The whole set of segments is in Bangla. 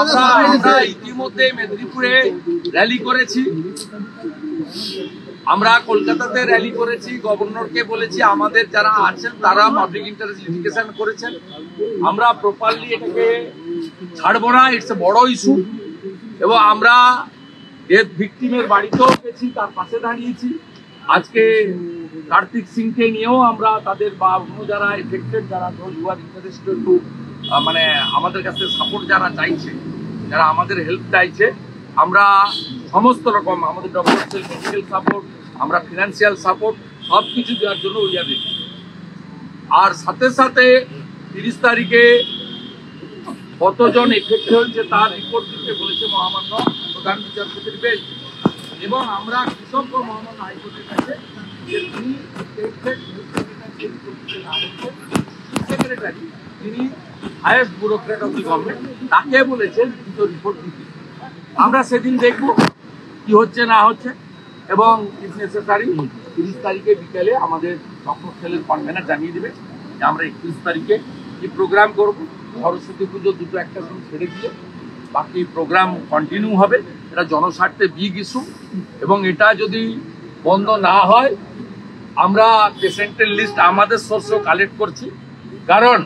আমরা ইতিমধ্যে মেদিনীপুরে র্যালি করেছি, আমরা কলকাতাতে র্যালি করেছি, গভর্নরকে বলেছি আমাদের যারা আছেন তারা পাবলিক ইন্টারেস্ট লিটিগেশন করেছেন, আমরা প্রপারলি এটাকে ছাড়বো না, ইটস এ বড় ইস্যু। এবং আমরা ডেথ ভিকটিমের বাড়িতেও গেছি, তার পাশে দাঁড়িয়েছি। আজকে কার্তিক সিংকে নিয়েও আমরা তাদের বা অন্য যারা এফেক্টেড যারা ইন্টারেস্টেড টু মানে আমাদের কাছে সাপোর্ট যারা চাইছে, যারা আমাদের হেল্প চাইছে, আমরা সমস্ত রকম আমাদের ডক্টর মেডিকেল সাপোর্ট, আমরা ফিনান্সিয়াল সাপোর্ট সব কিছু দেওয়ার জন্য উই আর রেডি। আর সাথে সাথে 30 তারিখে কতজন এফেক্ট হয়েছে তার রিপোর্ট দিতে বলেছে মহামান্য প্রধান বিচারপতির বেঞ্চ। এবং আমরা কৃষক মহামান্য হাইকোর্টের কাছে যে তিনি সেক্রেটারি, তিনি highest bureaucrat of the government, তাকে বলেছেন দুটো রিপোর্ট দিতে। আমরা সেদিন দেখব কি হচ্ছে না হচ্ছে, এবং ইফ নেসেসারি 30 তারিখে বিকেলে আমাদের ডক্টর সেলের কনভেনার জানিয়ে দেবে যে আমরা 31 তারিখে কি প্রোগ্রাম করব। সরস্বতী পুজো দুটো একটা দিন ছেড়ে দিয়ে বাকি প্রোগ্রাম কন্টিনিউ হবে। এটা জনস্বার্থে বিগ ইস্যু, এবং এটা যদি বন্ধ না হয় আমরা পেশেন্টের লিস্ট আমাদের সোর্সও কালেক্ট করছি, কারণ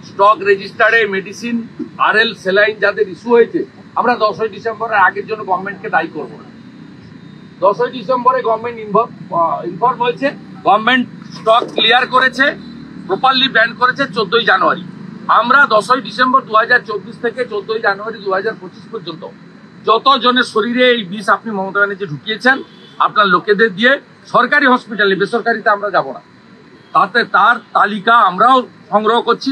স্টক রেজিস্টারে মেডিসিন আরএল সেলাইন যাদের ইস্যু হয়েছে আমরা 10ই ডিসেম্বরের আগের জন্য গভর্নমেন্টকে দায়ী করবো না। 10ই ডিসেম্বরে গভর্নমেন্ট ইনফর্ম হয়েছে, গভর্নমেন্ট স্টক ক্লিয়ার করেছে, প্রপারলি ব্যান করেছে 14ই জানুয়ারি। আমরা 10ই ডিসেম্বর 2024 থেকে 14ই জানুয়ারি 2025 পর্যন্ত যতজনের শরীরে এই বিষ আপনি মমতা ব্যানার্জি ঢুকিয়েছেন আপনার লোকেদের দিয়ে সরকারি হসপিটালে, বেসরকারিতে আমরা যাব না, তাতে তার তালিকা আমরাও সংগ্রহ করছি।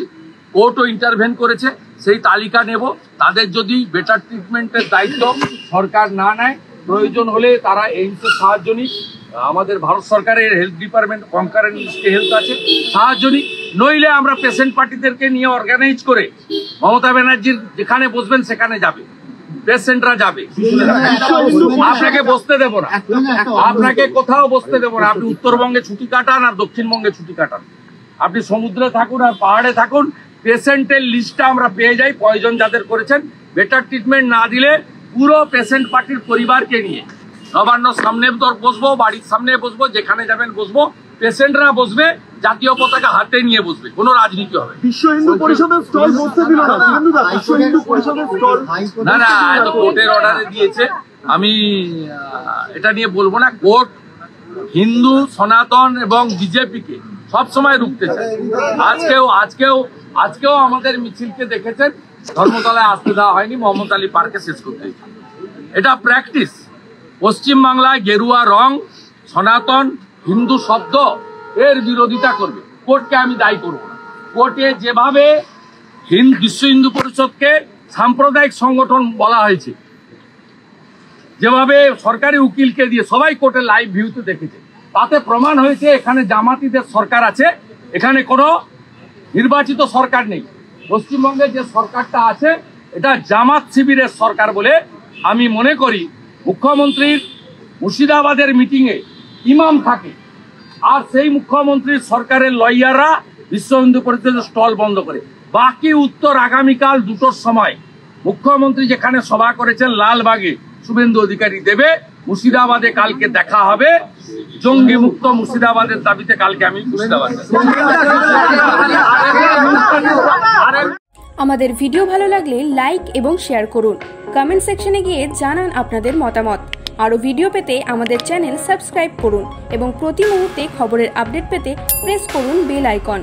কোর্টও ইন্টারভেন করেছে, সেই তালিকা নেব। তাদের যদি বেটার ট্রিটমেন্টের দায়িত্ব সরকার না নেয়, প্রয়োজন হলে তারা এইমসের সাহায্য নিক, আমাদের ভারত সরকারের হেলথ ডিপার্টমেন্ট কনকারেন্ট লিস্টে হেলথ আছে, সাহায্য নিক। নইলে আমরা পেশেন্ট পার্টিদেরকে নিয়ে অর্গানাইজ করে মমতা ব্যানার্জির যেখানে বসবেন সেখানে যাবে, পেশেন্টরা যাবে, আপনাকে বসতে দেবো না, আপনাকে কোথাও বসতে দেবো না। আপনি উত্তরবঙ্গে ছুটি কাটান আর দক্ষিণবঙ্গে ছুটি কাটান, আপনি সমুদ্রে থাকুন আর পাহাড়ে থাকুন, পেশেন্টের লিস্টটা আমরা পেয়ে যাই। পয়জন যাদের করেছেন, বেটার ট্রিটমেন্ট না দিলে পুরো পেশেন্ট পার্টির পরিবারকে নিয়ে নবান্ন সামনে বসবো, বাড়ির সামনে বসবো, যেখানে যাবেন বসবো, পেশেন্টরা বসবে, জাতীয় পতাকা হাতে নিয়ে বসবে, কোনো রাজনীতি হবে বিশ্ব হিন্দু পরিষদের স্টল বসতে দিল না। বিশ্ব হিন্দু পরিষদের স্টল না না, এত কোর্টের অর্ডারে দিয়েছে, আমি এটা নিয়ে বলবো না। কোর্ট হিন্দু, সনাতন এবং বিজেপিকে সবসময় রুখতে চায়। আজকেও আমাদের মিছিলকে দেখেছেন, ধর্মতলায় আসতে দেওয়া হয়নি, মোহাম্মদ আলী পার্কে শেষ করতে হয়েছে। এটা প্র্যাকটিস। পশ্চিমবাংলায় গেরুয়া রং, সনাতন, হিন্দু শব্দ এর বিরোধিতা করবে, কোর্টকে আমি দায়ী করবো না। কোর্টে যেভাবে বিশ্ব হিন্দু পরিষদকে সাম্প্রদায়িক সংগঠন বলা হয়েছে, যেভাবে সরকারি উকিলকে দিয়ে সবাই কোর্টে লাইভ ভিউতে দেখেছে, তাতে প্রমাণ হয়েছে এখানে জামাতিদের সরকার আছে, এখানে কোনো নির্বাচিত সরকার নেই। পশ্চিমবঙ্গে যে সরকারটা আছে এটা জামাত শিবিরের সরকার বলে আমি মনে করি। মুখ্যমন্ত্রীর মুর্শিদাবাদের মিটিংয়ে ইমাম থাকে, আর সেই মুখ্যমন্ত্রীর সরকারের লয়াররা বিশ্ব হিন্দু পরিষদের স্টল বন্ধ করে। বাকি উত্তর আগামীকাল 2টোর সময় মুখ্যমন্ত্রী যেখানে সভা করেছেন লালবাগে শুভেন্দু অধিকারী দেবে, মুর্শিদাবাদে কালকে দেখা হবে। জঙ্গি মুক্ত মুর্শিদাবাদের দাবিতে কালকে আমি মুর্শিদাবাদ। আমাদের ভিডিও ভালো লাগলে লাইক এবং শেয়ার করুন, কমেন্ট সেকশনে গিয়ে জানান আপনাদের মতামত। আরও ভিডিও পেতে আমাদের চ্যানেল সাবস্ক্রাইব করুন এবং প্রতি মুহূর্তে খবরের আপডেট পেতে প্রেস করুন বেল আইকন।